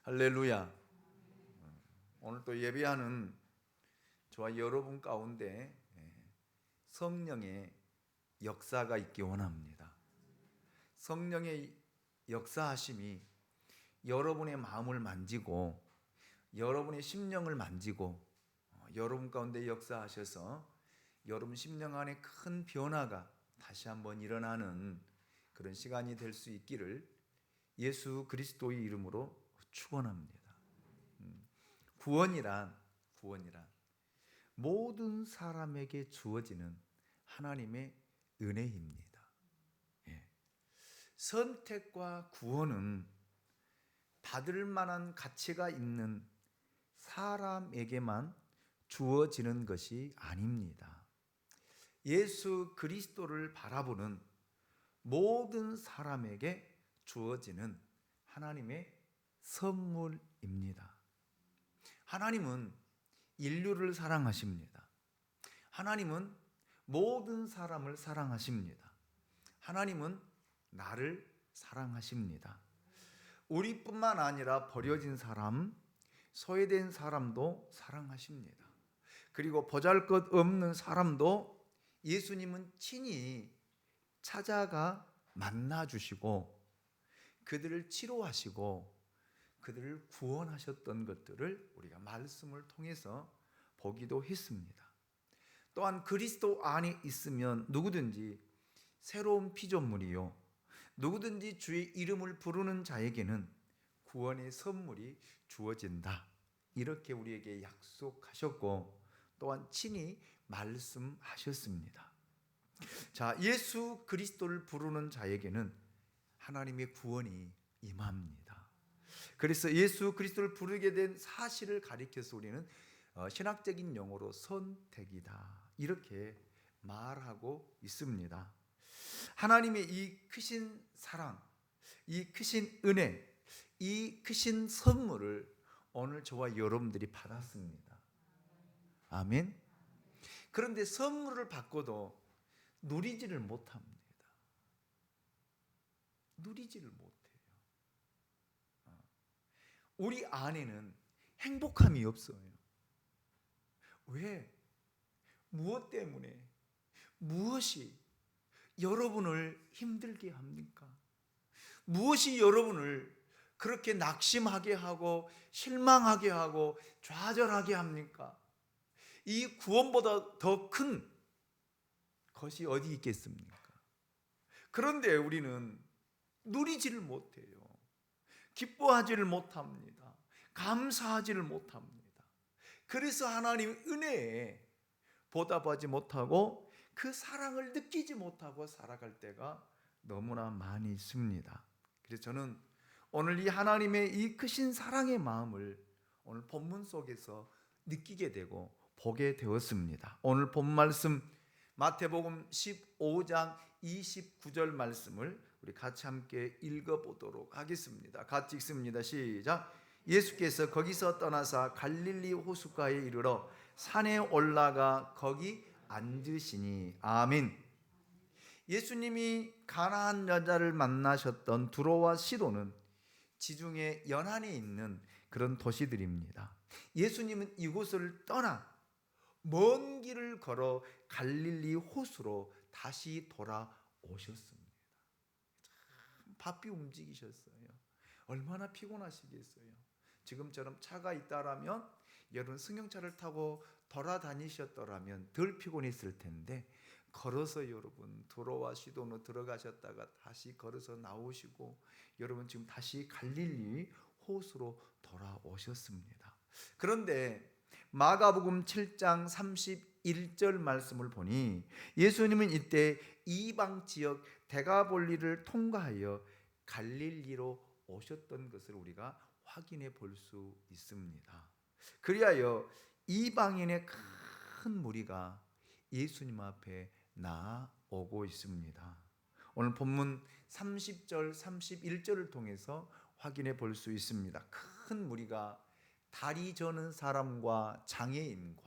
할렐루야. 오늘 또 예배하는 저와 여러분 가운데 성령의 역사가 있기 원합니다. 성령의 역사하심이 여러분의 마음을 만지고 여러분의 심령을 만지고 여러분 가운데 역사하셔서 여러분 심령 안에 큰 변화가 다시 한번 일어나는 그런 시간이 될 수 있기를 예수 그리스도의 이름으로 축원합니다. 구원이란 모든 사람에게 주어지는 하나님의 은혜입니다. 선택과 구원은 받을 만한 가치가 있는 사람에게만 주어지는 것이 아닙니다. 예수 그리스도를 바라보는 모든 사람에게 주어지는 하나님의 선물입니다. 하나님은 인류를 사랑하십니다. 하나님은 모든 사람을 사랑하십니다. 하나님은 나를 사랑하십니다. 우리뿐만 아니라 버려진 사람, 소외된 사람도 사랑하십니다. 그리고 보잘것없는 사람도 예수님은 친히 찾아가 만나주시고 그들을 치료하시고 그들을 구원하셨던 것들을 우리가 말씀을 통해서 보기도 했습니다. 또한 그리스도 안에 있으면 누구든지 새로운 피조물이요 누구든지 주의 이름을 부르는 자에게는 구원의 선물이 주어진다. 이렇게 우리에게 약속하셨고 또한 친히 말씀하셨습니다. 자, 예수 그리스도를 부르는 자에게는 하나님의 구원이 임합니다. 그래서 예수 그리스도를 부르게 된 사실을 가리켜서 우리는 신학적인 용어로 선택이다 이렇게 말하고 있습니다. 하나님의 이 크신 사랑, 이 크신 은혜, 이 크신 선물을 오늘 저와 여러분들이 받았습니다. 아멘. 그런데 선물을 받고도 누리지를 못합니다. 누리지를 못해요. 우리 안에는 행복함이 없어요. 왜? 무엇 때문에? 무엇이 여러분을 힘들게 합니까? 무엇이 여러분을 그렇게 낙심하게 하고 실망하게 하고 좌절하게 합니까? 이 구원보다 더 큰 것이 어디 있겠습니까? 그런데 우리는 누리지를 못해요. 기뻐하지를 못합니다. 감사하지를 못합니다. 그래서 하나님 은혜에 보답하지 못하고 그 사랑을 느끼지 못하고 살아갈 때가 너무나 많이 있습니다. 그래서 저는 오늘 이 하나님의 이 크신 사랑의 마음을 오늘 본문 속에서 느끼게 되고 보게 되었습니다. 오늘 본 말씀 마태복음 15장 29절 말씀을 우리 같이 함께 읽어보도록 하겠습니다. 같이 읽습니다. 시작. 예수께서 거기서 떠나사 갈릴리 호숫가에 이르러 산에 올라가 거기 앉으시니. 아멘. 예수님이 가나안 여자를 만나셨던 두로와 시도는 지중해 연안에 있는 그런 도시들입니다. 예수님은 이곳을 떠나 먼 길을 걸어 갈릴리 호수로 다시 돌아오셨습니다. 바삐 움직이셨어요. 얼마나 피곤하시겠어요. 지금처럼 차가 있다라면 여러분 승용차를 타고 돌아다니셨더라면 덜 피곤했을 텐데 걸어서 여러분 두로와 시도로 들어가셨다가 다시 걸어서 나오시고 여러분 지금 다시 갈릴리 호수로 돌아오셨습니다. 그런데 마가복음 7장 31절 말씀을 보니 예수님은 이때 이방 지역 데가볼리를 통과하여 갈릴리로 오셨던 것을 우리가 확인해 볼 수 있습니다. 그리하여 이방인의 큰 무리가 예수님 앞에 나오고 있습니다. 오늘 본문 30절 31절을 통해서 확인해 볼 수 있습니다. 큰 무리가 다리 저는 사람과 장애인과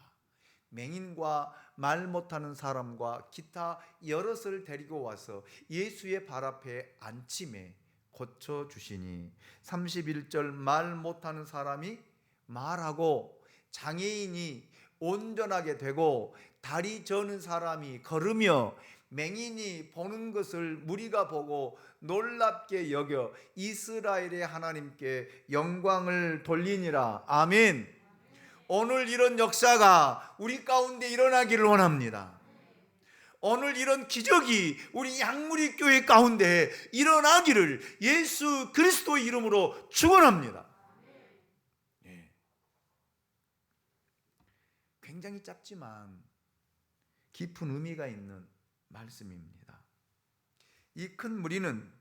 맹인과 말 못하는 사람과 기타 여럿을 데리고 와서 예수의 발 앞에 앉힘에 고쳐주시니 31절 말 못하는 사람이 말하고 장애인이 온전하게 되고 다리 저는 사람이 걸으며 맹인이 보는 것을 무리가 보고 놀랍게 여겨 이스라엘의 하나님께 영광을 돌리니라. 아멘. 오늘 이런 역사가 우리 가운데 일어나기를 원합니다. 오늘 이런 기적이 우리 양무리 교회 가운데 일어나기를 예수 그리스도의 이름으로 축원합니다. 네. 굉장히 짧지만 깊은 의미가 있는 말씀입니다. 이 큰 무리는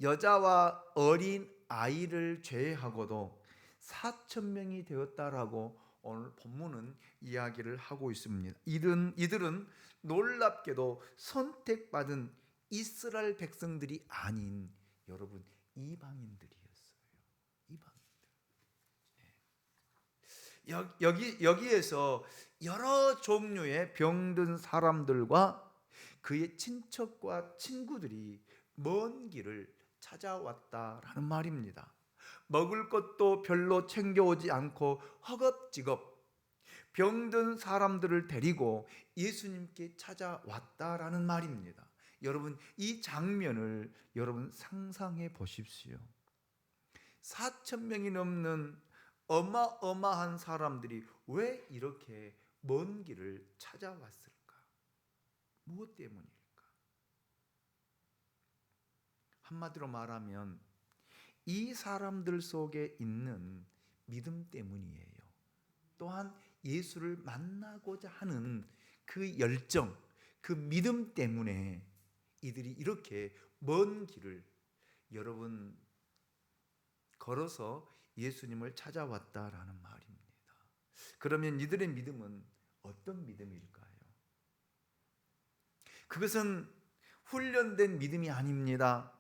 여자와 어린 아이를 제외하고도 4,000명이 되었다라고 오늘 본문은 이야기를 하고 있습니다. 이들은 놀랍게도 선택받은 이스라엘 백성들이 아닌 여러분 이방인들이었어요. 이방인들. 여기에서 여러 종류의 병든 사람들과 그의 친척과 친구들이 먼 길을 찾아왔다라는 말입니다. 먹을 것도 별로 챙겨오지 않고 허겁지겁 병든 사람들을 데리고 예수님께 찾아왔다라는 말입니다. 여러분, 이 장면을 여러분 상상해 보십시오. 4,000명이 넘는 어마어마한 사람들이 왜 이렇게 먼 길을 찾아왔을까? 무엇 때문일까? 한마디로 말하면 이 사람들 속에 있는 믿음 때문이에요. 또한 예수를 만나고자 하는 그 열정, 그 믿음 때문에 이들이 이렇게 먼 길을 여러분 걸어서 예수님을 찾아왔다라는 말입니다. 그러면 이들의 믿음은 어떤 믿음일까요? 그것은 훈련된 믿음이 아닙니다.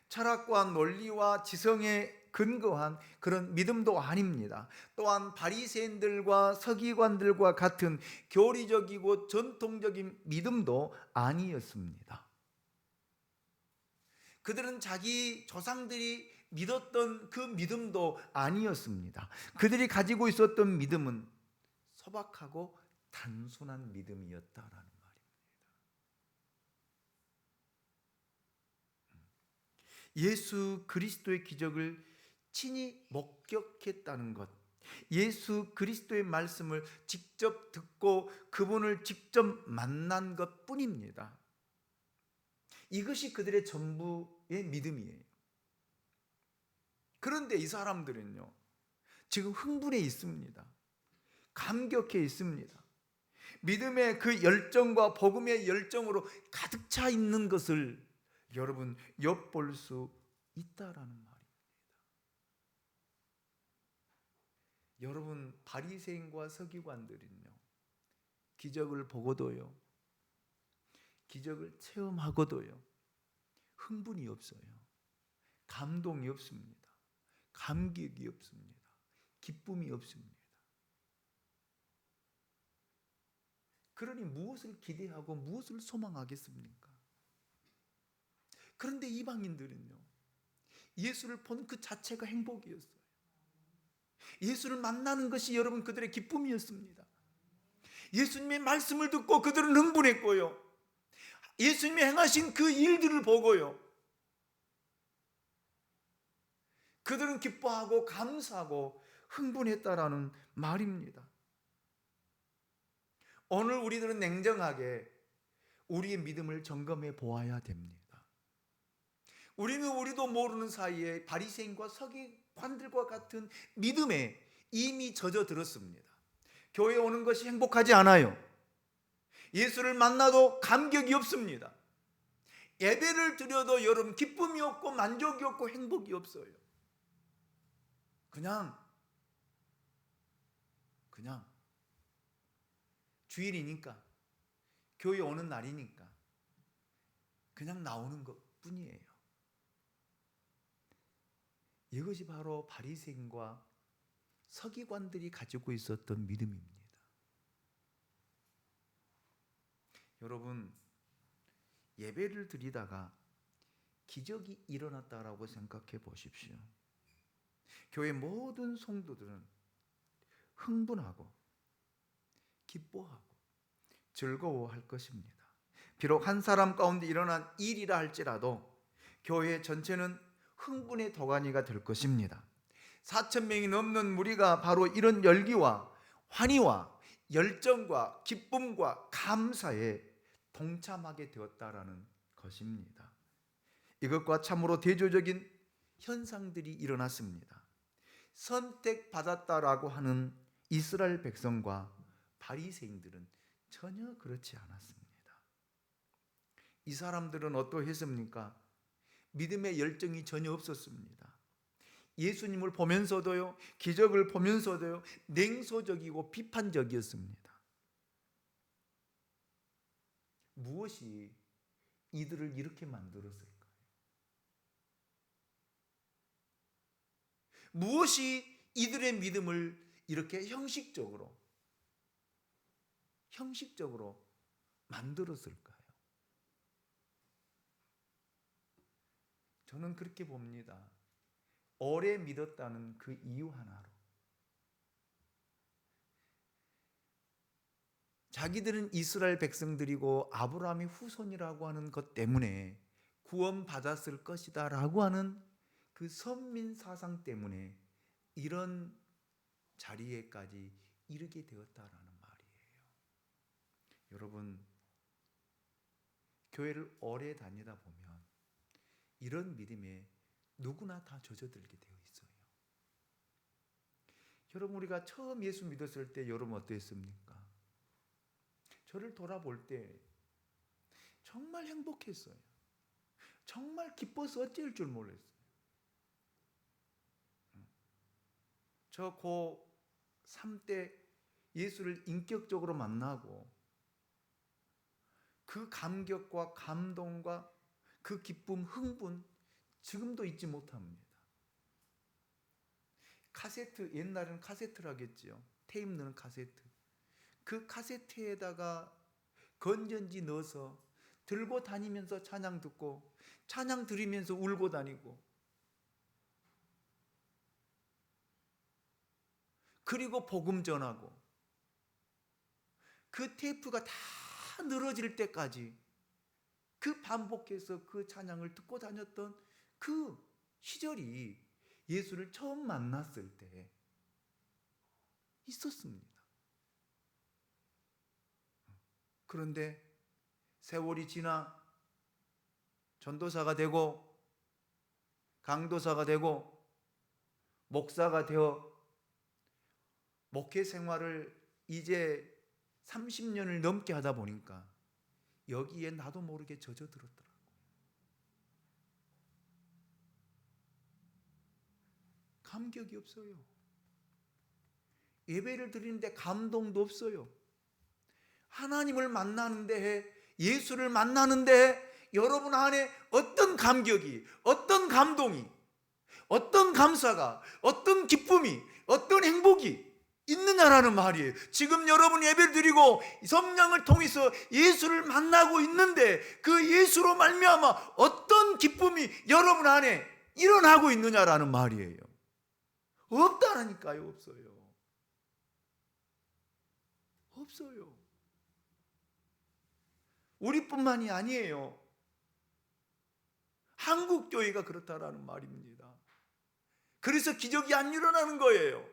철학과 논리와 지성에 근거한 그런 믿음도 아닙니다. 또한 바리새인들과 서기관들과 같은 교리적이고 전통적인 믿음도 아니었습니다. 그들은 자기 조상들이 믿었던 그 믿음도 아니었습니다. 그들이 가지고 있었던 믿음은 소박하고 단순한 믿음이었다라는 말입니다. 예수 그리스도의 기적을 친히 목격했다는 것, 예수 그리스도의 말씀을 직접 듣고 그분을 직접 만난 것 뿐입니다. 이것이 그들의 전부의 믿음이에요. 그런데 이 사람들은요, 지금 흥분해 있습니다. 감격해 있습니다. 믿음의 그 열정과 복음의 열정으로 가득 차 있는 것을 여러분 엿볼 수 있다라는 말입니다. 여러분, 바리새인과 서기관들은요, 기적을 보고도요, 기적을 체험하고도요, 흥분이 없어요. 감동이 없습니다. 감격이 없습니다. 기쁨이 없습니다. 그러니 무엇을 기대하고 무엇을 소망하겠습니까? 그런데 이방인들은요, 예수를 본 그 자체가 행복이었어요. 예수를 만나는 것이 여러분 그들의 기쁨이었습니다. 예수님의 말씀을 듣고 그들은 흥분했고요, 예수님이 행하신 그 일들을 보고요, 그들은 기뻐하고 감사하고 흥분했다라는 말입니다. 오늘 우리들은 냉정하게 우리의 믿음을 점검해 보아야 됩니다. 우리도 모르는 사이에 바리새인과 서기관들과 같은 믿음에 이미 젖어들었습니다. 교회에 오는 것이 행복하지 않아요. 예수를 만나도 감격이 없습니다. 예배를 드려도 여러분 기쁨이 없고 만족이 없고 행복이 없어요. 그냥 주일이니까, 교회 오는 날이니까 그냥 나오는 것 뿐이에요. 이것이 바로 바리새인과 서기관들이 가지고 있었던 믿음입니다. 여러분, 예배를 드리다가 기적이 일어났다라고 생각해 보십시오. 교회 모든 성도들은 흥분하고 기뻐하고 즐거워할 것입니다. 비록 한 사람 가운데 일어난 일이라 할지라도 교회 전체는 흥분의 도가니가 될 것입니다. 4,000명이 넘는 무리가 바로 이런 열기와 환희와 열정과 기쁨과 감사에 동참하게 되었다라는 것입니다. 이것과 참으로 대조적인 현상들이 일어났습니다. 선택받았다라고 하는 이스라엘 백성과 바리새인들은 전혀 그렇지 않았습니다. 이 사람들은 어떠했습니까? 믿음의 열정이 전혀 없었습니다. 예수님을 보면서도요, 기적을 보면서도요, 냉소적이고 비판적이었습니다. 무엇이 이들을 이렇게 만들었을까요? 무엇이 이들의 믿음을 이렇게 형식적으로 만들었을까요? 저는 그렇게 봅니다. 오래 믿었다는 그 이유 하나로 자기들은 이스라엘 백성들이고 아브라함의 후손이라고 하는 것 때문에 구원받았을 것이다 라고 하는 그 선민 사상 때문에 이런 자리에까지 이르게 되었다라는 말이에요. 여러분, 교회를 오래 다니다 보면 이런 믿음에 누구나 다 젖어들게 되어 있어요. 여러분, 우리가 처음 예수 믿었을 때 여러분 어땠습니까? 저를 돌아볼 때 정말 행복했어요. 정말 기뻐서 어쩔 줄 몰랐어요. 저 고3 때 예수를 인격적으로 만나고 그 감격과 감동과 그 기쁨, 흥분 지금도 잊지 못합니다. 카세트, 옛날에는 카세트라겠지요. 테이프 넣는 카세트. 그 카세트에다가 건전지 넣어서 들고 다니면서 찬양 듣고 찬양 들으면서 울고 다니고 그리고 복음 전하고 그 테이프가 다 늘어질 때까지 그 반복해서 그 찬양을 듣고 다녔던 그 시절이 예수를 처음 만났을 때 있었습니다. 그런데 세월이 지나 전도사가 되고 강도사가 되고 목사가 되어 목회 생활을 이제 30년을 넘게 하다 보니까 여기에 나도 모르게 젖어들었더라고요. 감격이 없어요. 예배를 드리는데 감동도 없어요. 하나님을 만나는데, 예수를 만나는데 여러분 안에 어떤 감격이, 어떤 감동이, 어떤 감사가, 어떤 기쁨이, 어떤 행복이 있느냐라는 말이에요. 지금 여러분 예배를 드리고 성령을 통해서 예수를 만나고 있는데 그 예수로 말미암아 어떤 기쁨이 여러분 안에 일어나고 있느냐라는 말이에요. 없다라니까요. 없어요. 없어요. 우리뿐만이 아니에요. 한국 교회가 그렇다라는 말입니다. 그래서 기적이 안 일어나는 거예요.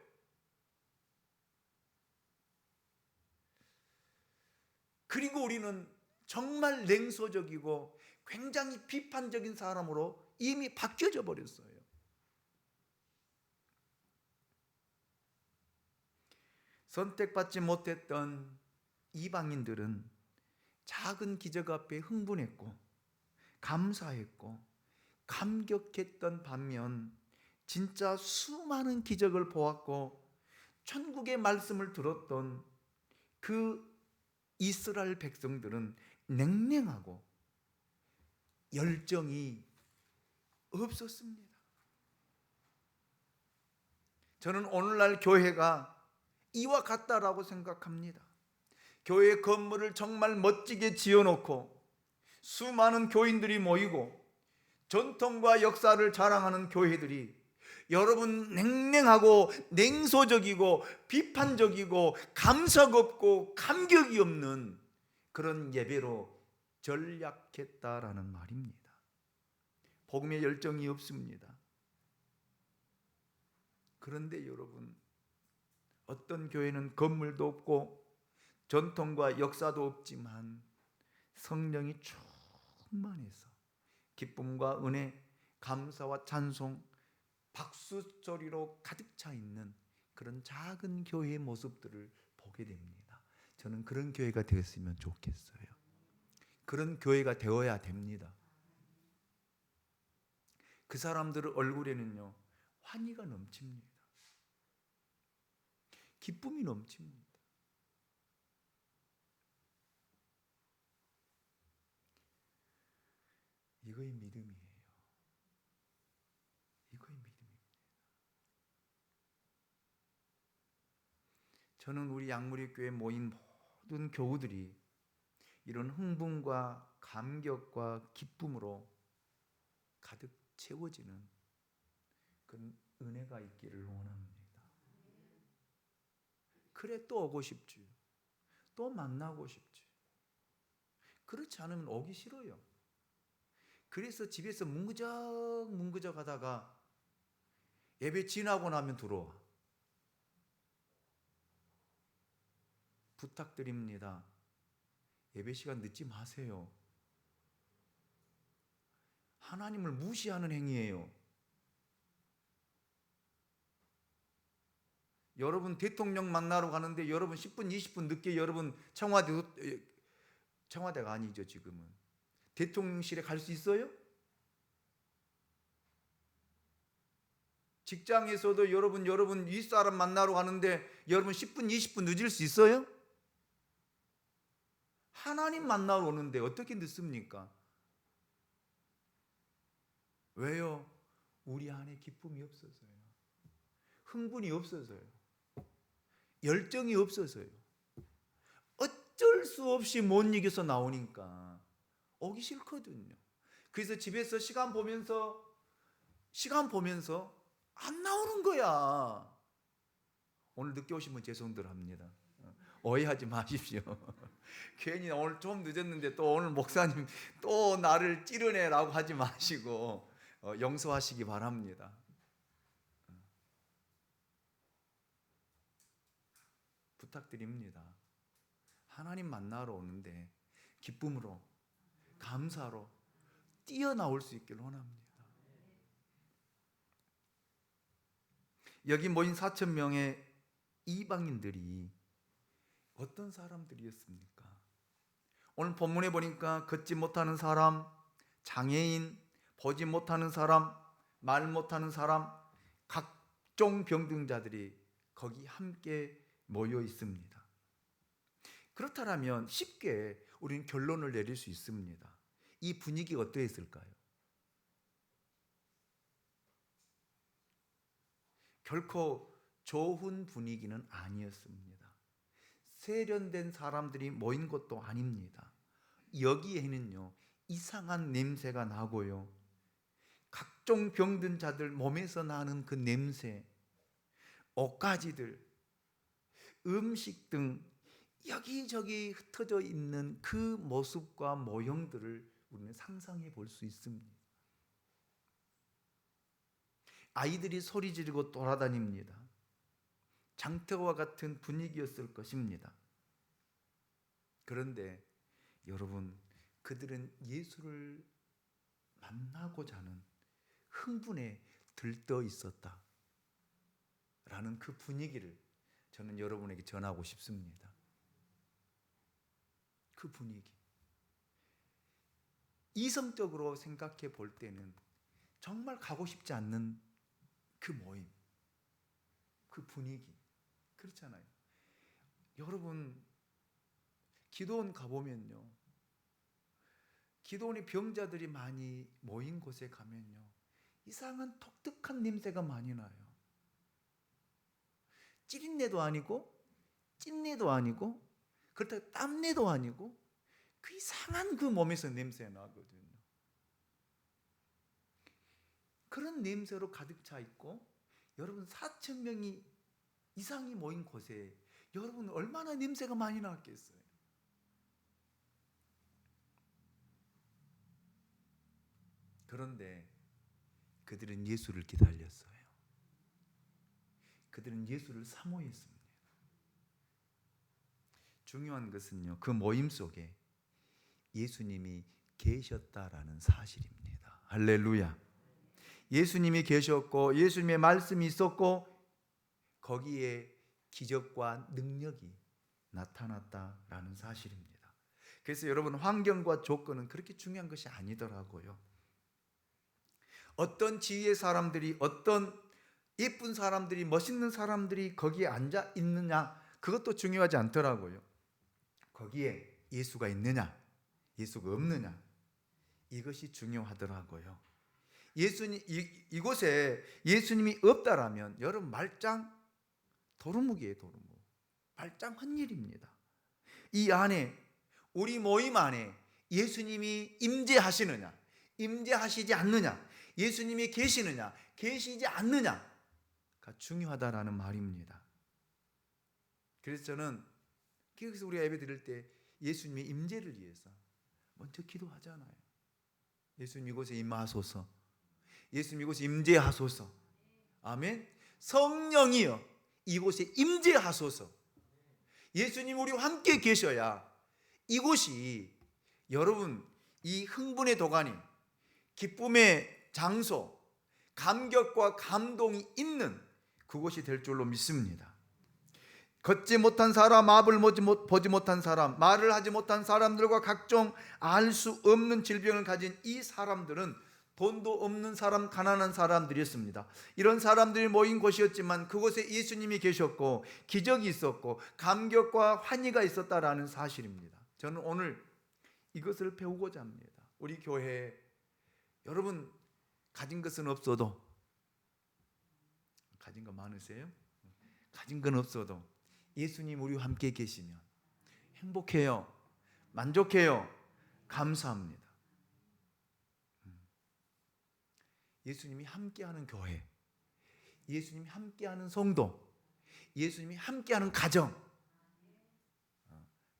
그리고 우리는 정말 냉소적이고 굉장히 비판적인 사람으로 이미 바뀌어져 버렸어요. 선택받지 못했던 이방인들은 작은 기적 앞에 흥분했고 감사했고 감격했던 반면 진짜 수많은 기적을 보았고 천국의 말씀을 들었던 그 이스라엘 백성들은 냉랭하고 열정이 없었습니다. 저는 오늘날 교회가 이와 같다라고 생각합니다. 교회 건물을 정말 멋지게 지어놓고 수많은 교인들이 모이고 전통과 역사를 자랑하는 교회들이 여러분 냉랭하고 냉소적이고 비판적이고 감석 없고 감격이 없는 그런 예배로 전락했다라는 말입니다. 복음의 열정이 없습니다. 그런데 여러분, 어떤 교회는 건물도 없고 전통과 역사도 없지만 성령이 충만해서 기쁨과 은혜, 감사와 찬송, 박수 소리로 가득 차 있는 그런 작은 교회의 모습들을 보게 됩니다. 저는 그런 교회가 되었으면 좋겠어요. 그런 교회가 되어야 됩니다. 그 사람들 얼굴에는요, 환희가 넘칩니다. 기쁨이 넘칩니다. 이거의 믿음이에요. 이거의 믿음입니다. 저는 우리 양무리 교회 모인 모든 교우들이 이런 흥분과 감격과 기쁨으로 가득 채워지는 그런 은혜가 있기를 원합니다. 그래 또 오고 싶지. 또 만나고 싶지. 그렇지 않으면 오기 싫어요. 그래서 집에서 뭉그적 하다가 예배 지나고 나면 들어와. 부탁드립니다. 예배 시간 늦지 마세요. 하나님을 무시하는 행위예요. 여러분 대통령 만나러 가는데 여러분 10분, 20분 늦게 여러분 청와대가 아니죠 지금은. 대통령실에 갈 수 있어요? 직장에서도 여러분 윗사람 만나러 가는데 여러분 10분, 20분 늦을 수 있어요? 하나님 만나러 오는데 어떻게 늦습니까? 왜요? 우리 안에 기쁨이 없어서요. 흥분이 없어서요. 열정이 없어서요. 어쩔 수 없이 못 이겨서 나오니까 오기 싫거든요. 그래서 집에서 시간 보면서 안 나오는 거야. 오늘 늦게 오신 분 죄송들 합니다. 오해하지 마십시오. 괜히 오늘 좀 늦었는데 또 오늘 목사님 또 나를 찌르네라고 하지 마시고 용서하시기 바랍니다. 부탁드립니다. 하나님 만나러 오는데 기쁨으로 감사로 뛰어나올 수 있기를 원합니다. 여기 모인 4,000명의 이방인들이 어떤 사람들이었습니까? 오늘 본문에 보니까 걷지 못하는 사람, 장애인, 보지 못하는 사람, 말 못하는 사람, 각종 병등자들이 거기 함께 모여 있습니다. 그렇다면 쉽게 우리는 결론을 내릴 수 있습니다. 이 분위기가 어떠했을까요? 결코 좋은 분위기는 아니었습니다. 세련된 사람들이 모인 것도 아닙니다. 여기에는요, 이상한 냄새가 나고요, 각종 병든 자들 몸에서 나는 그 냄새, 옷가지들, 음식 등 여기저기 흩어져 있는 그 모습과 모형들을 우리는 상상해 볼 수 있습니다. 아이들이 소리 지르고 돌아다닙니다. 장터와 같은 분위기였을 것입니다. 그런데 여러분, 그들은 예수를 만나고자 하는 흥분에 들떠 있었다 라는 그 분위기를 저는 여러분에게 전하고 싶습니다. 그 분위기, 이성적으로 생각해 볼 때는 정말 가고 싶지 않는 그 모임, 그 분위기, 그렇잖아요. 여러분, 기도원 가보면요, 기도원의 병자들이 많이 모인 곳에 가면요, 이상한 독특한 냄새가 많이 나요. 찌린내도 아니고 찐내도 아니고 그렇다고 땀내도 아니고 그 이상한 그 몸에서 냄새 나거든요. 그런 냄새로 가득 차 있고, 여러분 4천 명이 이상이 모인 곳에 여러분 얼마나 냄새가 많이 났겠어요. 그런데 그들은 예수를 기다렸어요. 그들은 예수를 사모했습니다. 중요한 것은요, 그 모임 속에 예수님이 계셨다라는 사실입니다. 할렐루야. 예수님이 계셨고 예수님의 말씀이 있었고 거기에 기적과 능력이 나타났다라는 사실입니다. 그래서 여러분, 환경과 조건은 그렇게 중요한 것이 아니더라고요. 어떤 지위의 사람들이, 어떤 예쁜 사람들이, 멋있는 사람들이 거기에 앉아 있느냐, 그것도 중요하지 않더라고요. 거기에 예수가 있느냐, 예수가 없느냐, 이것이 중요하더라고요. 예수님, 이곳에 예수님이 없다라면 여러분 말짱 도루묵이에요. 도루묵. 말짱 헛일입니다. 이 안에, 우리 모임 안에 예수님이 임재하시느냐, 임재하시지 않느냐, 예수님이 계시느냐, 계시지 않느냐가 중요하다라는 말입니다. 그래서 저는 그래서 우리가 예배 드릴 때 예수님의 임재를 위해서 먼저 기도하잖아요. 예수님 이곳에 임하소서, 예수님 이곳에 임재하소서. 아멘. 성령이여 이곳에 임재하소서. 예수님 우리와 함께 계셔야 이곳이, 여러분, 이 흥분의 도가니, 기쁨의 장소, 감격과 감동이 있는 그곳이 될 줄로 믿습니다. 걷지 못한 사람, 앞을 보지 못한 사람, 말을 하지 못한 사람들과 각종 알 수 없는 질병을 가진 이 사람들은 돈도 없는 사람, 가난한 사람들이었습니다. 이런 사람들이 모인 곳이었지만 그곳에 예수님이 계셨고 기적이 있었고 감격과 환희가 있었다라는 사실입니다. 저는 오늘 이것을 배우고자 합니다. 우리 교회 여러분 가진 것은 없어도, 가진 거 많으세요? 가진 건 없어도 예수님 우리와 함께 계시면 행복해요, 만족해요, 감사합니다. 예수님이 함께하는 교회, 예수님이 함께하는 성도, 예수님이 함께하는 가정,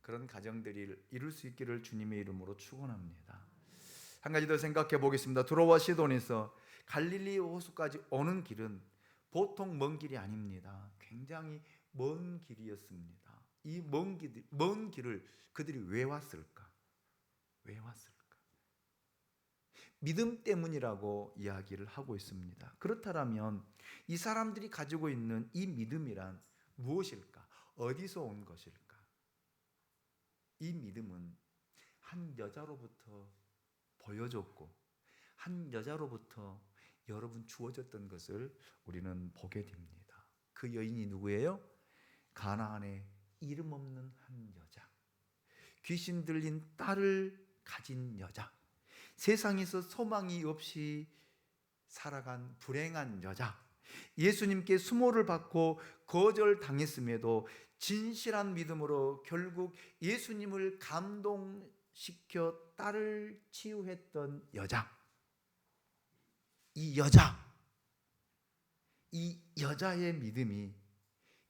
그런 가정들이 이룰 수 있기를 주님의 이름으로 축원합니다. 한 가지 더 생각해 보겠습니다. 두로와 시돈에서 갈릴리 호수까지 오는 길은 보통 먼 길이 아닙니다. 굉장히 먼 길이었습니다. 이 먼 길을 그들이 왜 왔을까? 왜 왔을까? 믿음 때문이라고 이야기를 하고 있습니다. 그렇다면 이 사람들이 가지고 있는 이 믿음이란 무엇일까? 어디서 온 것일까? 이 믿음은 한 여자로부터 보여줬고 한 여자로부터 여러분 주어졌던 것을 우리는 보게 됩니다. 그 여인이 누구예요? 가나안의 이름 없는 한 여자, 귀신 들린 딸을 가진 여자, 세상에서 소망이 없이 살아간 불행한 여자, 예수님께 수모를 받고 거절당했음에도 진실한 믿음으로 결국 예수님을 감동시켜 딸을 치유했던 여자. 이 여자의 믿음이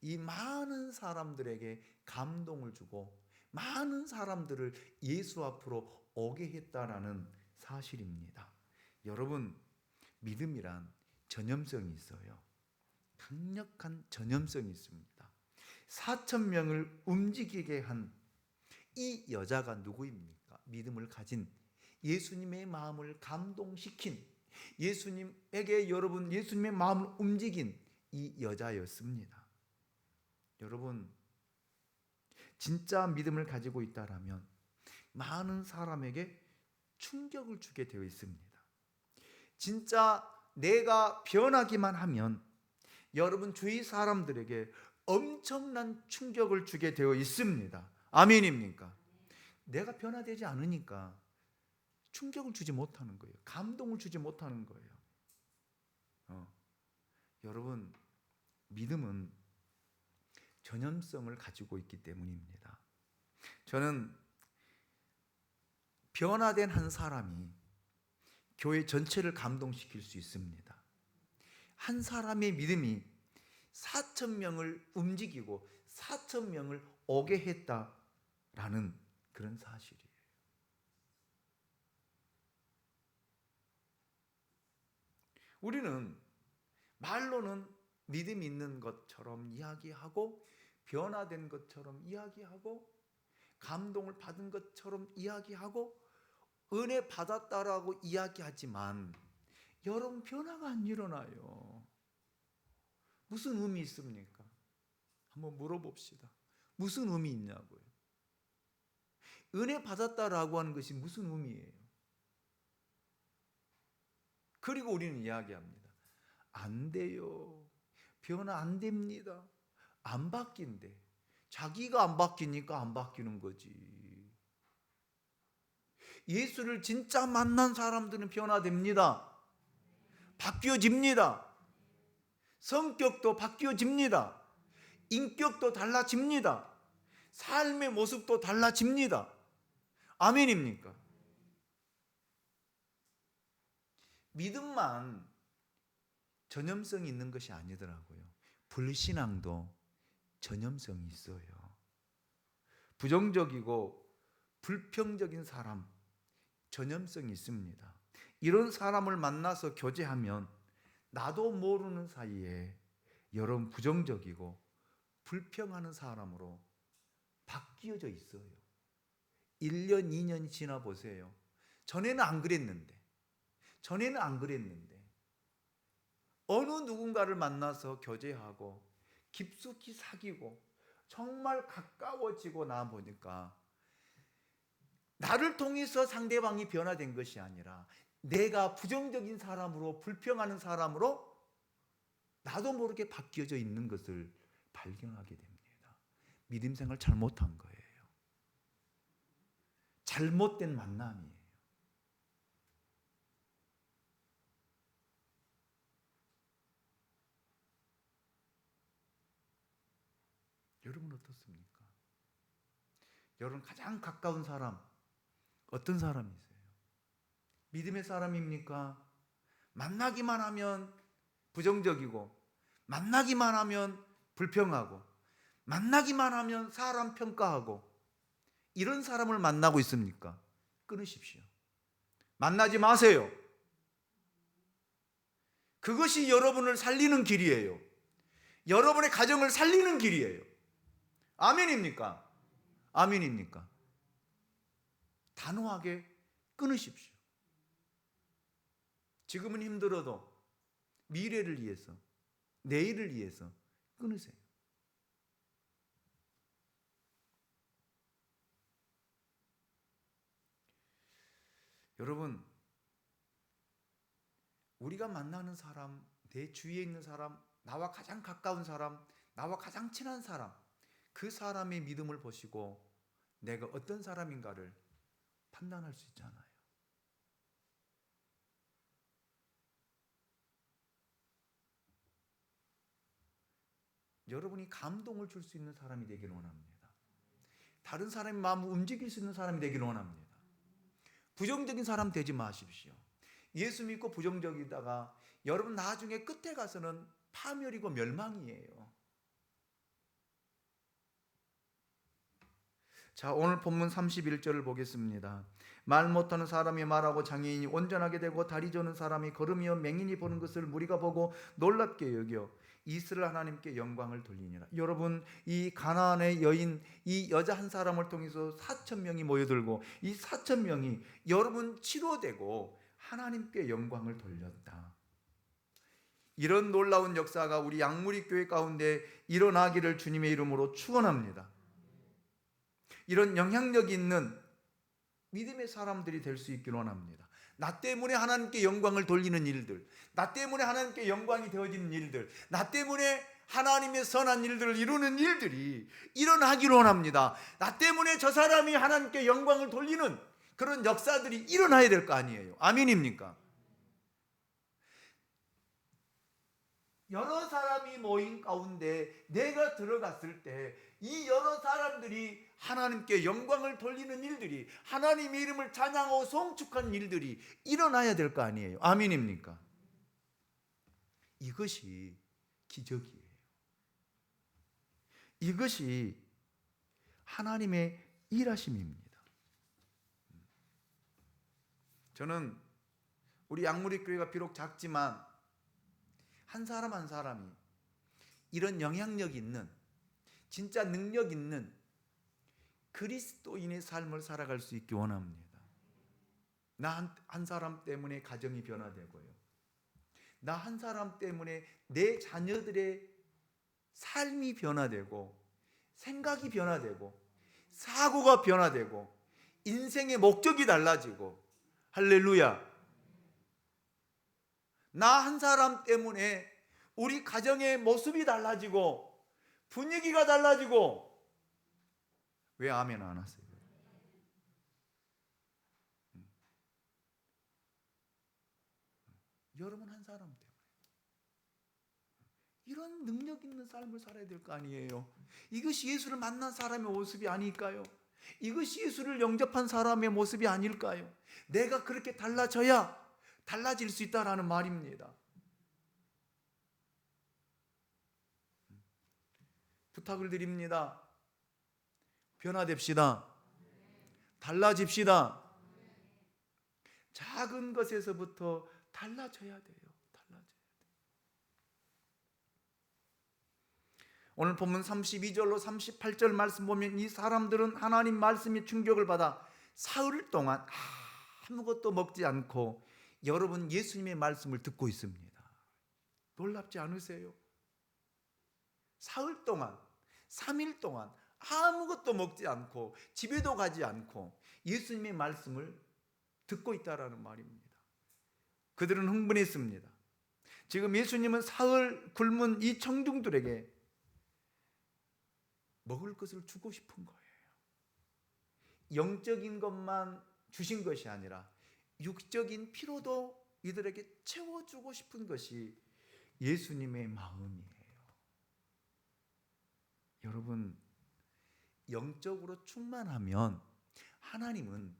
이 많은 사람들에게 감동을 주고 많은 사람들을 예수 앞으로 오게 했다라는 사실입니다. 여러분, 믿음이란 전염성이 있어요. 강력한 전염성이 있습니다. 4천 명을 움직이게 한 이 여자가 누구입니까? 믿음을 가진, 예수님의 마음을 감동시킨, 예수님에게 여러분 예수님의 마음을 움직인 이 여자였습니다. 여러분, 진짜 믿음을 가지고 있다라면 많은 사람에게 충격을 주게 되어 있습니다. 진짜 내가 변하기만 하면 여러분 주위 사람들에게 엄청난 충격을 주게 되어 있습니다. 아멘입니까? 내가 변화되지 않으니까 충격을 주지 못하는 거예요. 감동을 주지 못하는 거예요. 여러분, 믿음은 전염성을 가지고 있기 때문입니다. 저는 변화된 한 사람이 교회 전체를 감동시킬 수 있습니다. 한 사람의 믿음이 4천 명을 움직이고 4천 명을 오게 했다라는 그런 사실이에요. 우리는 말로는 믿음 있는 것처럼 이야기하고 변화된 것처럼 이야기하고 감동을 받은 것처럼 이야기하고 은혜 받았다라고 이야기하지만 여러분 변화가 안 일어나요. 무슨 의미 있습니까? 한번 물어봅시다. 무슨 의미 있냐고요. 은혜 받았다라고 하는 것이 무슨 의미예요? 그리고 우리는 이야기합니다. 안 돼요. 변화 안 됩니다. 안 바뀐대. 자기가 안 바뀌니까 안 바뀌는 거지. 예수를 진짜 만난 사람들은 변화됩니다. 바뀌어집니다. 성격도 바뀌어집니다. 인격도 달라집니다. 삶의 모습도 달라집니다. 아멘입니까? 믿음만 전염성이 있는 것이 아니더라고요. 불신앙도 전염성이 있어요. 부정적이고 불평적인 사람 전염성이 있습니다. 이런 사람을 만나서 교제하면 나도 모르는 사이에 여러분 부정적이고 불평하는 사람으로 바뀌어져 있어요. 1년, 2년이 지나 보세요. 전에는 안 그랬는데 어느 누군가를 만나서 교제하고 깊숙이 사귀고 정말 가까워지고 나 보니까 나를 통해서 상대방이 변화된 것이 아니라 내가 부정적인 사람으로 불평하는 사람으로 나도 모르게 바뀌어져 있는 것을 발견하게 됩니다. 믿음 생활 잘못한 거예요. 잘못된 만남이에요. 여러분 어떻습니까? 여러분 가장 가까운 사람 어떤 사람이세요? 믿음의 사람입니까? 만나기만 하면 부정적이고 만나기만 하면 불평하고 만나기만 하면 사람 평가하고 이런 사람을 만나고 있습니까? 끊으십시오. 만나지 마세요. 그것이 여러분을 살리는 길이에요. 여러분의 가정을 살리는 길이에요. 아멘입니까? 아멘입니까? 단호하게 끊으십시오. 지금은 힘들어도 미래를 위해서, 내일을 위해서 끊으세요. 여러분, 우리가 만나는 사람, 내 주위에 있는 사람, 나와 가장 가까운 사람, 나와 가장 친한 사람, 그 사람의 믿음을 보시고 내가 어떤 사람인가를 판단할 수 있잖아요. 여러분이 감동을 줄 수 있는 사람이 되기를 원합니다. 다른 사람의 마음을 움직일 수 있는 사람이 되기를 원합니다. 부정적인 사람 되지 마십시오. 예수 믿고 부정적이다가 여러분 나중에 끝에 가서는 파멸이고 멸망이에요. 자, 오늘 본문 31절을 보겠습니다. 말 못하는 사람이 말하고 장애인이 온전하게 되고 다리 저는 사람이 걸으며 맹인이 보는 것을 무리가 보고 놀랍게 여겨 이스라엘 하나님께 영광을 돌리니라. 여러분, 이 가나안의 여인, 이 여자 한 사람을 통해서 4천 명이 모여들고 이 4천 명이 여러분 치료되고 하나님께 영광을 돌렸다. 이런 놀라운 역사가 우리 양무리 교회 가운데 일어나기를 주님의 이름으로 축원합니다. 이런 영향력 있는 믿음의 사람들이 될 수 있기를 원합니다. 나 때문에 하나님께 영광을 돌리는 일들, 나 때문에 하나님께 영광이 되어지는 일들, 나 때문에 하나님의 선한 일들을 이루는 일들이 일어나기를 원합니다. 나 때문에 저 사람이 하나님께 영광을 돌리는 그런 역사들이 일어나야 될 거 아니에요. 아멘입니까? 여러 사람이 모인 가운데 내가 내가 들어갔을 때 이 여러 사람들이 하나님께 영광을 돌리는 일들이, 하나님의 이름을 찬양하고 송축하는 일들이 일어나야 될 거 아니에요. 아멘입니까? 이것이 기적이에요. 이것이 하나님의 일하심입니다. 저는 우리 양무리 교회가 비록 작지만 한 사람 한 사람이 이런 영향력 있는, 진짜 능력 있는 그리스도인의 삶을 살아갈 수 있기 원합니다. 나 한 사람 때문에 가정이 변화되고요, 나 한 사람 때문에 내 자녀들의 삶이 변화되고, 생각이 변화되고, 사고가 변화되고, 인생의 목적이 달라지고, 할렐루야. 나 한 사람 때문에 우리 가정의 모습이 달라지고 분위기가 달라지고. 왜 아멘 안 하세요? 여러분 한 사람 때문에 이런 능력 있는 삶을 살아야 될 거 아니에요. 이것이 예수를 만난 사람의 모습이 아닐까요? 이것이 예수를 영접한 사람의 모습이 아닐까요? 내가 그렇게 달라져야 달라질 수 있다라는 말입니다. 부탁을 드립니다. 변화됩시다. 달라집시다. 작은 것에서부터 달라져야 돼요. 오늘 본문 32절로 38절 말씀 보면 이 사람들은 하나님 말씀에 충격을 받아 사흘 동안 아무것도 먹지 않고 여러분 예수님의 말씀을 듣고 있습니다. 놀랍지 않으세요? 사흘 동안, 3일 동안 아무것도 먹지 않고 집에도 가지 않고 예수님의 말씀을 듣고 있다라는 말입니다. 그들은 흥분했습니다. 지금 예수님은 사흘 굶은 이 청중들에게 먹을 것을 주고 싶은 거예요. 영적인 것만 주신 것이 아니라 육적인 피로도 이들에게 채워주고 싶은 것이 예수님의 마음이에요. 여러분, 영적으로 충만하면 하나님은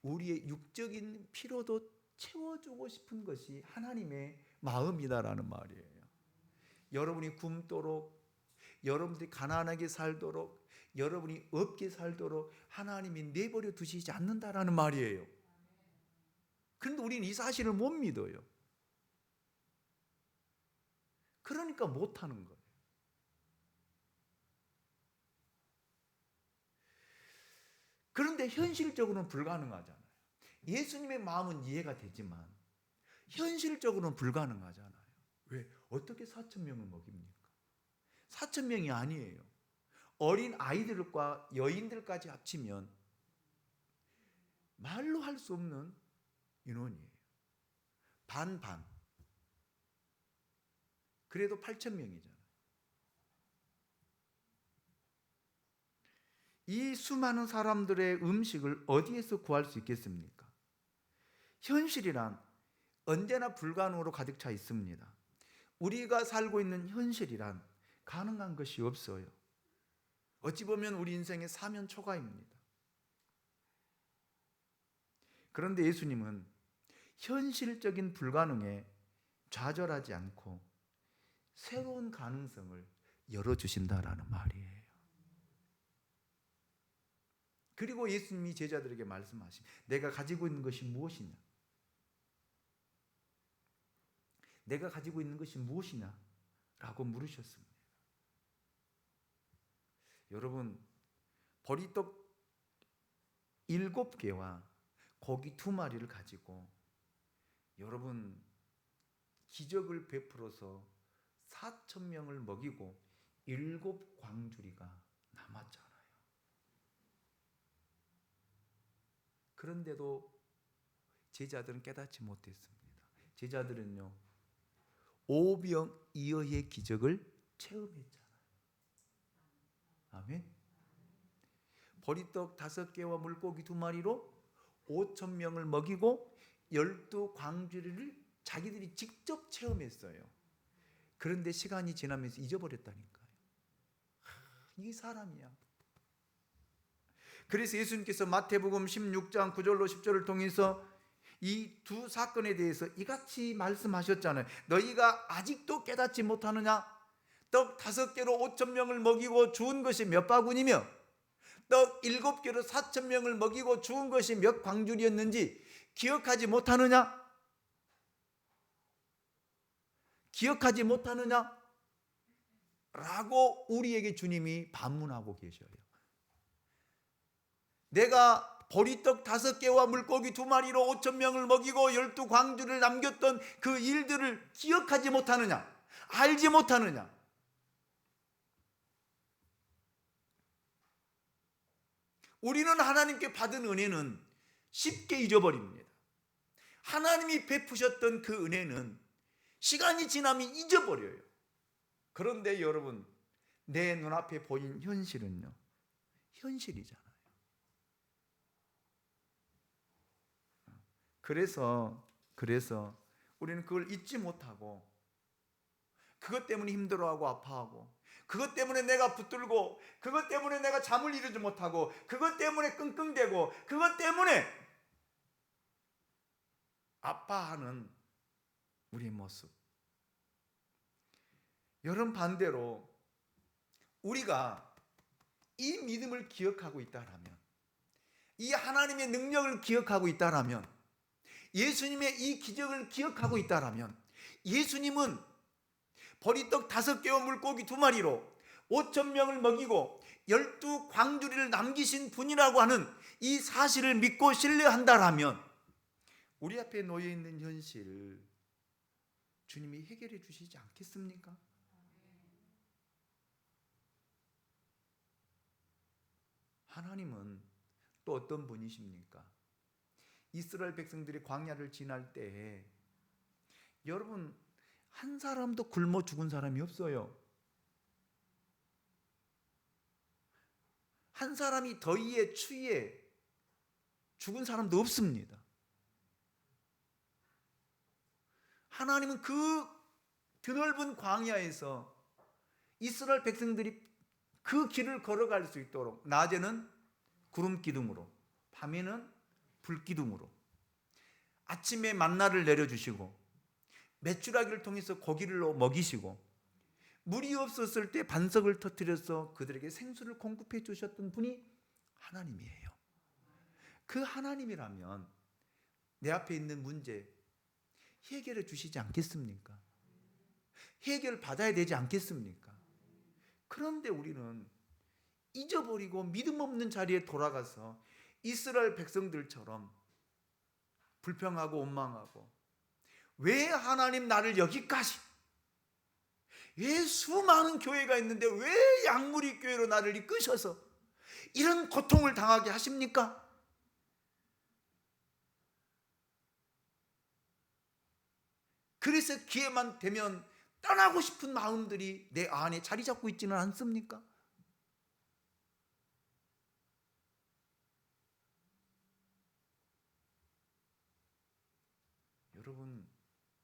우리의 육적인 피로도 채워주고 싶은 것이 하나님의 마음이다라는 말이에요. 여러분이 굶도록, 여러분들이 가난하게 살도록, 여러분이 없게 살도록 하나님이 내버려 두시지 않는다라는 말이에요. 그런데 우리는 이 사실을 못 믿어요. 그러니까 못하는 거예요. 그런데 현실적으로는 불가능하잖아요. 예수님의 마음은 이해가 되지만 현실적으로는 불가능하잖아요. 왜? 어떻게 4,000명을 먹입니까? 4,000명이 아니에요. 어린 아이들과 여인들까지 합치면 말로 할 수 없는 인원이에요. 반반. 그래도 8,000명이잖아요. 이 수많은 사람들의 음식을 어디에서 구할 수 있겠습니까? 현실이란 언제나 불가능으로 가득 차 있습니다. 우리가 살고 있는 현실이란 가능한 것이 없어요. 어찌 보면 우리 인생의 사면 초과입니다. 그런데 예수님은 현실적인 불가능에 좌절하지 않고 새로운 가능성을 열어주신다라는 말이에요. 그리고 예수님이 제자들에게 말씀하신, 내가 가지고 있는 것이 무엇이냐? 내가 가지고 있는 것이 무엇이냐? 라고 물으셨습니다. 여러분, 보리떡 7개와 고기 2마리를 가지고 여러분 기적을 베풀어서 4,000명을 먹이고 7 광주리가 남았잖아요. 그런데도 제자들은 깨닫지 못했습니다. 제자들은요, 오병이어의 기적을 체험했잖아요. 아멘. 보리떡 5개와 물고기 2마리로 5,000명을 먹이고 12 광주리를 자기들이 직접 체험했어요. 그런데 시간이 지나면서 잊어버렸다니까요. 이 사람이야. 그래서 예수님께서 마태복음 16장 9절로 10절을 통해서 이 두 사건에 대해서 이같이 말씀하셨잖아요. 너희가 아직도 깨닫지 못하느냐? 떡 5개로 5,000명을 먹이고 죽은 것이 몇 바구니며 떡 7개로 4,000명을 먹이고 죽은 것이 몇 광줄이었는지 기억하지 못하느냐? 기억하지 못하느냐? 라고 우리에게 주님이 반문하고 계셔요. 내가 보리떡 5개와 물고기 2마리로 5,000명을 먹이고 12광주를 남겼던 그 일들을 기억하지 못하느냐? 알지 못하느냐? 우리는 하나님께 받은 은혜는 쉽게 잊어버립니다. 하나님이 베푸셨던 그 은혜는 시간이 지나면 잊어버려요. 그런데 여러분, 내 눈앞에 보인 현실은요, 현실이잖아요. 그래서 우리는 그걸 잊지 못하고 그것 때문에 힘들어하고 아파하고 그것 때문에 내가 붙들고 그것 때문에 내가 잠을 이루지 못하고 그것 때문에 끙끙대고 그것 때문에 아파하는 우리의 모습. 여러분, 반대로 우리가 이 믿음을 기억하고 있다라면, 이 하나님의 능력을 기억하고 있다라면, 예수님의 이 기적을 기억하고 있다라면, 예수님은 보리떡 5개와 물고기 2마리로 5,000명을 먹이고 12광주리를 남기신 분이라고 하는 이 사실을 믿고 신뢰한다라면 우리 앞에 놓여 있는 현실을 주님이 해결해 주시지 않겠습니까? 하나님은 또 어떤 분이십니까? 이스라엘 백성들이 광야를 지날 때에 여러분, 한 사람도 굶어 죽은 사람이 없어요. 한 사람이 더위에 추위에 죽은 사람도 없습니다. 하나님은 그 드넓은 광야에서 이스라엘 백성들이 그 길을 걸어갈 수 있도록 낮에는 구름 기둥으로, 밤에는 불 기둥으로, 아침에 만나를 내려주시고 메추라기를 통해서 고기를 먹이시고, 물이 없었을 때 반석을 터뜨려서 그들에게 생수를 공급해 주셨던 분이 하나님이에요. 그 하나님이라면 내 앞에 있는 문제 해결해 주시지 않겠습니까? 해결 받아야 되지 않겠습니까? 그런데 우리는 잊어버리고 믿음 없는 자리에 돌아가서 이스라엘 백성들처럼 불평하고 원망하고, 왜 하나님 나를 여기까지, 왜 수많은 교회가 있는데 왜 양무리 교회로 나를 이끄셔서 이런 고통을 당하게 하십니까? 그래서 기회만 되면 떠나고 싶은 마음들이 내 안에 자리 잡고 있지는 않습니까? 여러분,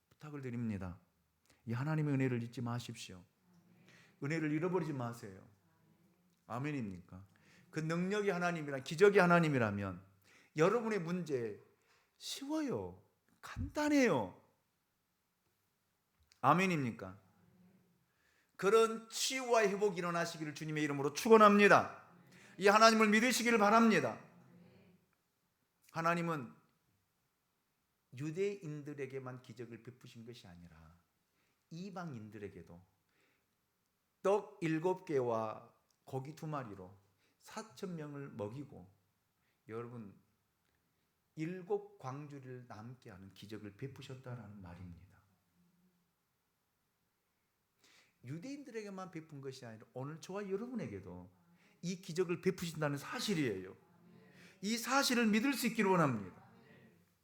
부탁을 드립니다. 이 하나님의 은혜를 잊지 마십시오. 은혜를 잃어버리지 마세요. 아멘입니까? 그 능력이 하나님이란, 기적이 하나님이라면 여러분의 문제 쉬워요. 간단해요. 아멘입니까? 그런 치유와 회복이 일어나시기를 주님의 이름으로 축원합니다. 이 하나님을 믿으시기를 바랍니다. 하나님은 유대인들에게만 기적을 베푸신 것이 아니라 이방인들에게도 떡 7개와 고기 2마리로 4,000명을 먹이고 여러분 7광주리를 남게 하는 기적을 베푸셨다라는 말입니다. 유대인들에게만 베푼 것이 아니라 오늘 저와 여러분에게도 이 기적을 베푸신다는 사실이에요. 이 사실을 믿을 수 있기를 원합니다.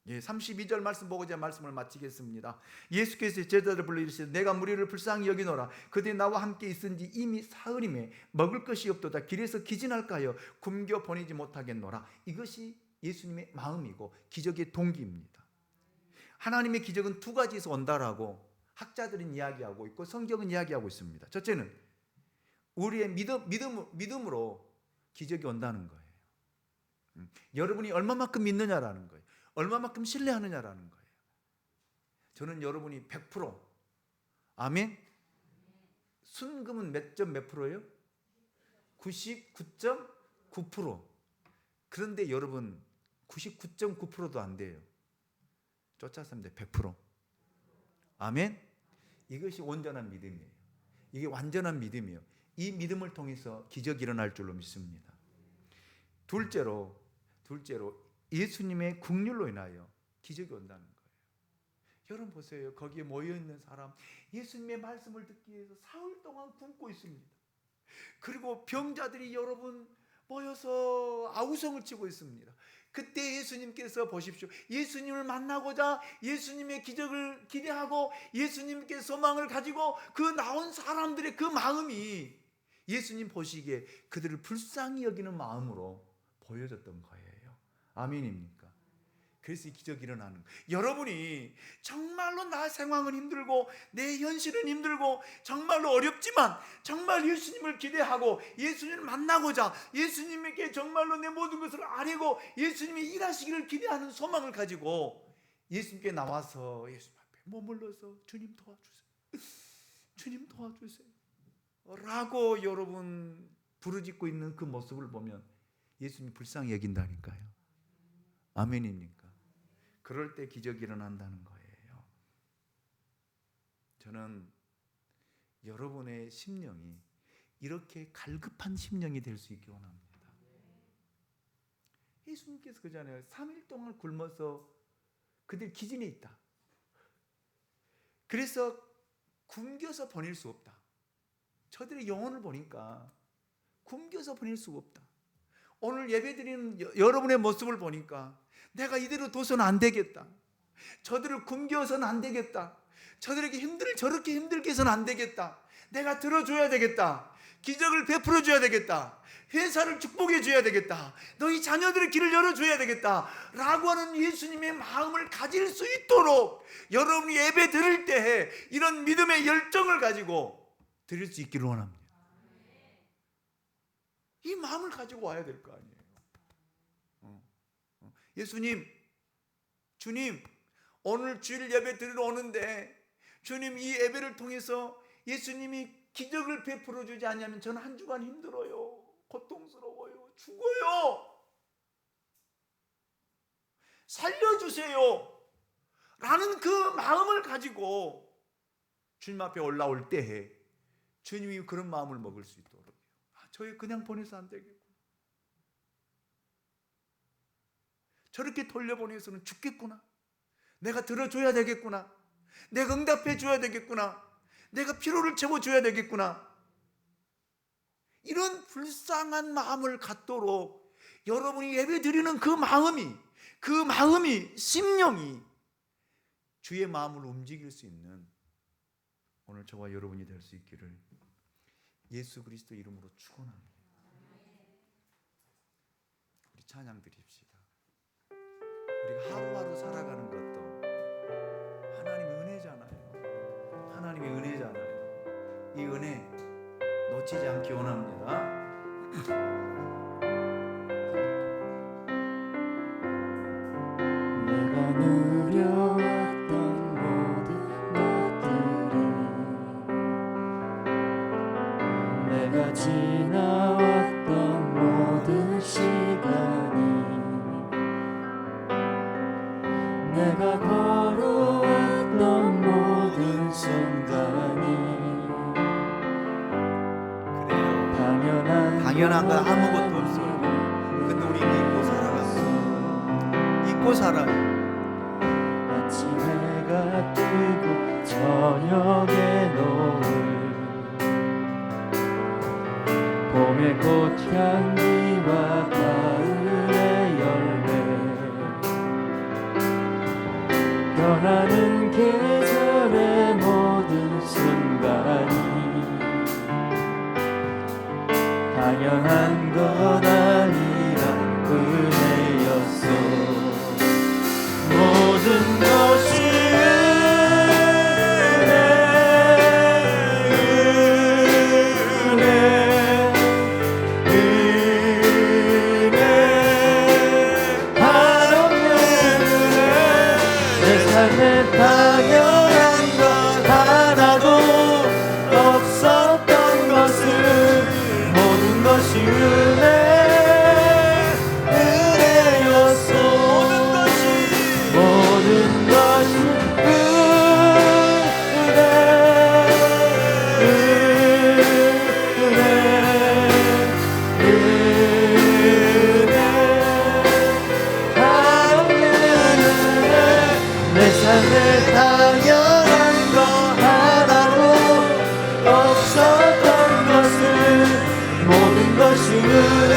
32절 말씀 보고 제가 말씀을 마치겠습니다. 예수께서 제자들을 불러 이르시되 내가 무리를 불쌍히 여기노라. 그들이 나와 함께 있은지 이미 사흘임에 먹을 것이 없도다. 길에서 기진할까 하여 굶겨 보내지 못하겠노라. 이것이 예수님의 마음이고 기적의 동기입니다. 하나님의 기적은 2가지에서 온다라고 학자들은 이야기하고 있고 성경은 이야기하고 있습니다. 첫째는 우리의 믿음으로 기적이 온다는 거예요. 여러분이 얼마만큼 믿느냐라는 거예요. 얼마만큼 신뢰하느냐라는 거예요. 저는 여러분이 100%, 아멘. 순금은 몇 프로예요? 99.9%. 그런데 여러분 99.9%도 안 돼요. 쫓아서면 100%. 아멘. 이것이 온전한 믿음이에요. 이게 완전한 믿음이에요. 이 믿음을 통해서 기적이 일어날 줄로 믿습니다. 둘째로 예수님의 긍휼로 인하여 기적이 온다는 거예요. 여러분 보세요. 거기에 모여있는 사람, 예수님의 말씀을 듣기 위해서 사흘 동안 굶고 있습니다. 그리고 병자들이 여러분 모여서 아우성을 치고 있습니다. 그때 예수님께서 보십시오. 예수님을 만나고자 예수님의 기적을 기대하고 예수님께 소망을 가지고 그 나온 사람들의 그 마음이 예수님 보시기에 그들을 불쌍히 여기는 마음으로 보여졌던 거예요. 아멘입니까? 그래서 이 기적이 일어나는 거예요. 여러분이 정말로 나 상황은 힘들고 내 현실은 힘들고 정말로 어렵지만 정말 예수님을 기대하고 예수님을 만나고자 예수님에게 정말로 내 모든 것을 아뢰고 예수님이 일하시기를 기대하는 소망을 가지고 예수님께 나와서 예수님 앞에 머물러서 주님 도와주세요, 주님 도와주세요 라고 여러분 부르짖고 있는 그 모습을 보면 예수님이 불쌍히 여긴다니까요. 아멘입니까? 그럴 때 기적이 일어난다는 거예요. 저는 여러분의 심령이 이렇게 갈급한 심령이 될 수 있기 원합니다. 예수님께서 그잖아요. 3일 동안 굶어서 그들 기진에 있다. 그래서 굶겨서 보낼 수 없다. 저들의 영혼을 보니까 굶겨서 보낼 수가 없다. 오늘 예배드리는 여러분의 모습을 보니까 내가 이대로 둬서는 안 되겠다. 저들을 굶겨서는 안 되겠다. 저들에게 저렇게 힘들게 해서는 안 되겠다. 내가 들어줘야 되겠다. 기적을 베풀어 줘야 되겠다. 회사를 축복해 줘야 되겠다. 너희 자녀들의 길을 열어줘야 되겠다 라고 하는 예수님의 마음을 가질 수 있도록 여러분이 예배 드릴 때 이런 믿음의 열정을 가지고 드릴 수 있기를 원합니다. 이 마음을 가지고 와야 될 거 아니에요. 예수님, 주님, 오늘 주일 예배 드리러 오는데 주님 이 예배를 통해서 예수님이 기적을 베풀어 주지 않으면 저는 한 주간 힘들어요. 고통스러워요. 죽어요. 살려주세요. 라는 그 마음을 가지고 주님 앞에 올라올 때에 주님이 그런 마음을 먹을 수 있도록 저희 그냥 보내서 안 되겠구나. 저렇게 돌려보내서는 죽겠구나. 내가 들어줘야 되겠구나. 내가 응답해 줘야 되겠구나. 내가 피로를 채워줘야 되겠구나. 이런 불쌍한 마음을 갖도록 여러분이 예배 드리는 그 마음이 심령이 주의 마음을 움직일 수 있는 오늘 저와 여러분이 될 수 있기를 예수 그리스도 이름으로 축원합니다. 우리 찬양 드립시다. 우리가 하루하루 살아가는 것도 하나님의 은혜잖아요. 하나님의 은혜잖아요. 이 은혜 놓치지 않기 원합니다. 내가 누려왔던 모든 것들이 내가 지나왔던 모든 시간이 내가 걸어왔던 모든 순간이 당연한 건 아무것도 없어요. 근데 우리 잊고 살아요. 아침 해가 뜨고 저녁에 노을 봄의 꽃향기와 가을의 열매 변하는 계절의 모든 순간이 당연한 건 아니라 은혜였어. 모든 것이 은혜 모든 것이 은혜였소. 모든 것이 내 삶에 당연한 거 하나도 없었던 것을 모든 것이 은혜였소.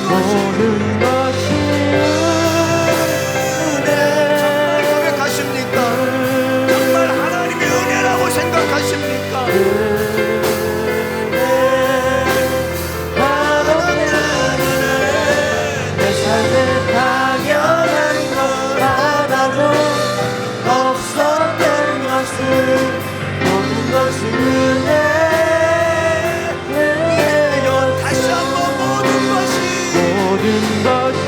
모든 것이 정말 고백하십니까? 정말 하나님의 은혜라고 생각하십니까? 내 삶에 당연한 것 하나도 없었던 것을 모든 것이 은혜였소. 다시 한번 모든 것이 모든 것이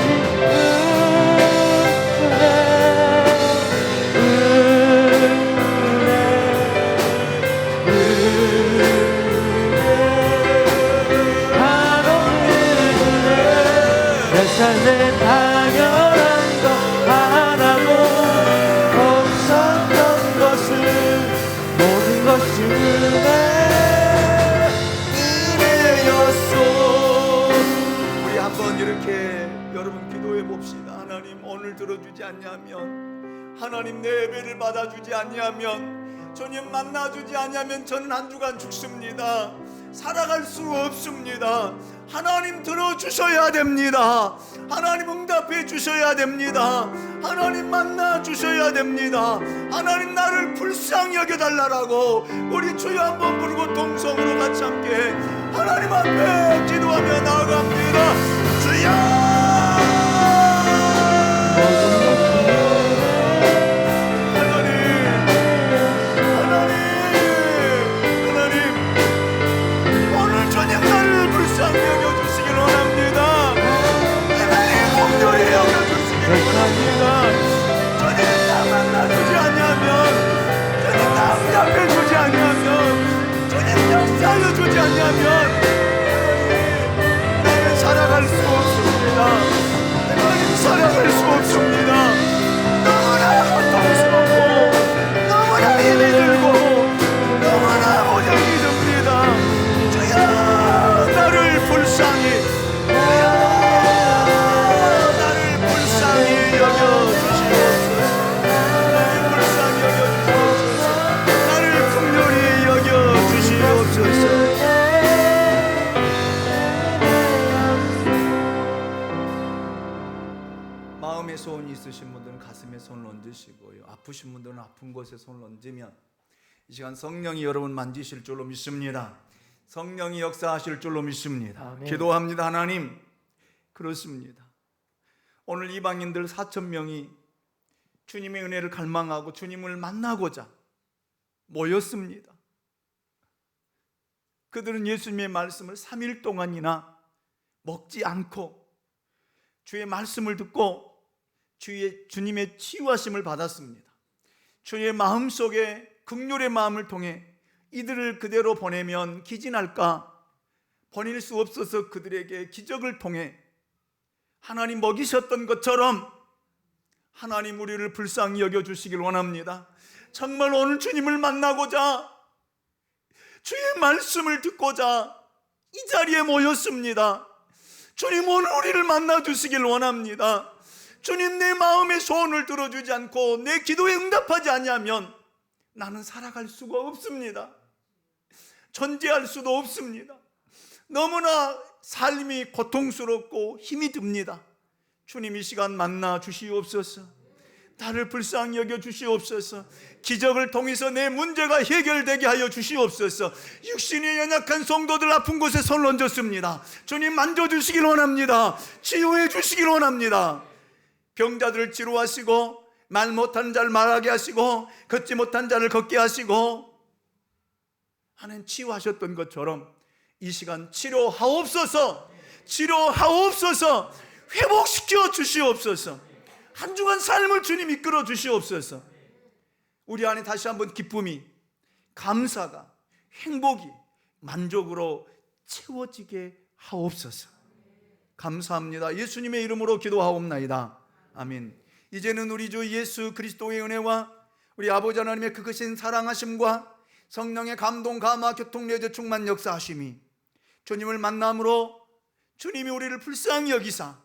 내 삶에 당연한 것 하나도 없었던 것을 모든 것이 은혜였소. 우리 한번 이렇게 여러분 기도해 봅시다. 하나님, 오늘 들어주지 않냐면, 하나님 내 예배를 받아주지 않냐면, 주님 만나주지 않냐면 저는 한 주간 죽습니다. 살아갈 수 없습니다. 하나님 들어주셔야 됩니다. 하나님 응답해 주셔야 됩니다. 하나님 만나 주셔야 됩니다. 하나님 나를 불쌍히 여겨달라고 우리 주여 한번 부르고 동성으로 같이 함께 하나님 앞에 기도하며 나아갑니다. 주여! 살려주지 않냐면 나는 살아갈 수 없습니다. 하나님 살아갈 수 없습니다. 너무나 고통스럽고 너무나 힘이 들고 너무나 고정이 듭니다. 주여 나를 불쌍히 나를 불쌍히 여겨주시옵소서. 나를 불쌍히 여겨주시옵소서. 나를 긍휼히 여겨주시옵소서. 마음의 소원이 있으신 분들은 가슴에 손을 얹으시고요, 아프신 분들은 아픈 곳에 손을 얹으면 이 시간 성령이 여러분 만지실 줄로 믿습니다. 성령이 역사하실 줄로 믿습니다. 아멘. 기도합니다. 하나님, 그렇습니다. 오늘 이방인들 4,000명이 주님의 은혜를 갈망하고 주님을 만나고자 모였습니다. 그들은 예수님의 말씀을 3일 동안이나 먹지 않고 주의 말씀을 듣고 주님의 치유하심을 받았습니다. 주의 마음속에 긍휼의 마음을 통해 이들을 그대로 보내면 기진할까? 보낼 수 없어서 그들에게 기적을 통해 하나님 먹이셨던 것처럼 하나님 우리를 불쌍히 여겨주시길 원합니다. 정말 오늘 주님을 만나고자 주의 말씀을 듣고자 이 자리에 모였습니다. 주님 오늘 우리를 만나주시길 원합니다. 주님, 내 마음의 소원을 들어주지 않고 내 기도에 응답하지 않으면 나는 살아갈 수가 없습니다. 존재할 수도 없습니다. 너무나 삶이 고통스럽고 힘이 듭니다. 주님 이 시간 만나 주시옵소서. 나를 불쌍히 여겨 주시옵소서. 기적을 통해서 내 문제가 해결되게 하여 주시옵소서. 육신이 연약한 성도들 아픈 곳에 손을 얹었습니다. 주님 만져주시길 원합니다. 치유해 주시길 원합니다. 병자들을 치료하시고 말 못하는 자를 말하게 하시고 걷지 못한 자를 걷게 하시고 하나님 치유하셨던 것처럼 이 시간 치료하옵소서. 치료하옵소서. 회복시켜 주시옵소서. 한 주간 삶을 주님 이끌어 주시옵소서. 우리 안에 다시 한번 기쁨이 감사가, 행복이, 만족으로 채워지게 하옵소서. 감사합니다. 예수님의 이름으로 기도하옵나이다. 아멘. 이제는 우리 주 예수 그리스도의 은혜와 우리 아버지 하나님의 그 크신 사랑하심과 성령의 감동, 감화, 교통, 내재, 충만, 역사하심이 주님을 만남으로 주님이 우리를 불쌍히 여기사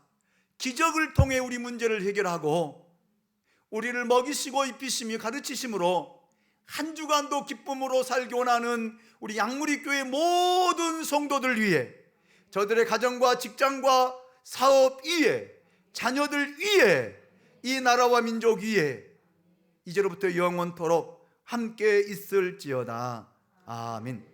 기적을 통해 우리 문제를 해결하고 우리를 먹이시고 입히시며 가르치심으로 한 주간도 기쁨으로 살기 원하는 우리 양무리교회 모든 성도들 위해, 저들의 가정과 직장과 사업 위에, 자녀들 위에, 이 나라와 민족 위에 이제로부터 영원토록 함께 있을지어다. 아멘.